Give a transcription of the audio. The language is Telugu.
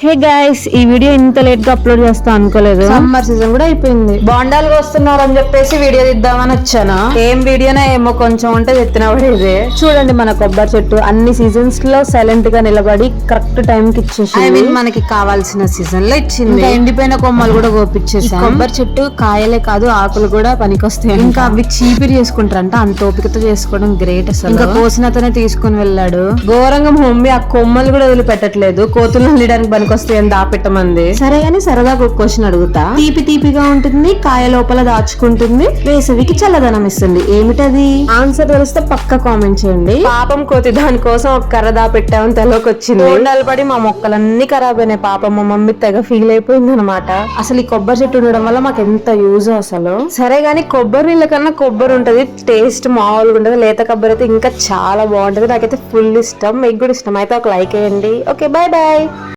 హే గైస్, ఈ వీడియో ఇంత లేట్ గా అప్లోడ్ చేస్తా అనుకోలేదు. సమ్మర్ సీజన్ కూడా అయిపోయింది. బాండాలు వస్తున్నారు అని చెప్పేసి వీడియో తీద్దామని వచ్చాను. ఏం వీడియోనే ఏమో కొంచెం ఉంటే తెచ్చినవాడు. చూడండి, మన కొబ్బరి చెట్టు అన్ని సీజన్స్ లో సైలెంట్ గా నిలబడి కరెక్ట్ టైం కి ఇచ్చేసి మనకి కావాల్సిన సీజన్ లో ఇచ్చింది. ఇంకా ఎండిపోయిన కొమ్మలు కూడా కోపిచ్చేసి కొబ్బరి చెట్టు కాయలే కాదు ఆకులు కూడా పనికొస్తాయి. ఇంకా అవి చీపిరి చేసుకుంటారంట. అంత ఓపికతో చేసుకోవడం గ్రేట్ అసలు. ఇంకా కోసినతనే తీసుకుని వెళ్ళాడు. ఘోరంగా మమ్మీ ఆ కొమ్మలు కూడా వదిలిపెట్టట్లేదు. కోతులు వదిలేయడానికి పనికొస్తాయని దాపెట్టమంది. సరే గాని సరదా ఒక క్వశ్చన్ అడుగుతా. తీపి తీపిగా ఉంటుంది, కాయ లోపల దాచుకుంటుంది, వేసవికి చల్లదనం ఇస్తుంది, ఏమిటది? ఆన్సర్ తెలిస్తే పక్క కామెంట్ చేయండి. పాపం కోతి దానికోసం ఒక కర్ర దాపెట్టామని తెలోకి వచ్చింది. బోండాలు పడి మా మొక్కలన్నీ ఖరాబ్ అయినాయి. పాపం మా మమ్మీ తెగ ఫీల్ అయిపోయింది అనమాట. అసలు ఈ కొబ్బరి చెట్టు ఉండడం వల్ల మాకు ఎంత యూజ్ అసలు. సరే గానీ కొబ్బరి నీళ్ళ కన్నా కొబ్బరి ఉంటది, టేస్ట్ మామూలుగా ఉంటది. లేత కొబ్బరి అయితే ఇంకా చాలా బాగుంటది. నాకైతే ఫుల్ ఇష్టం, మీకు కూడా ఇష్టం అయితే ఒక లైక్ వేయండి. Okay, bye bye.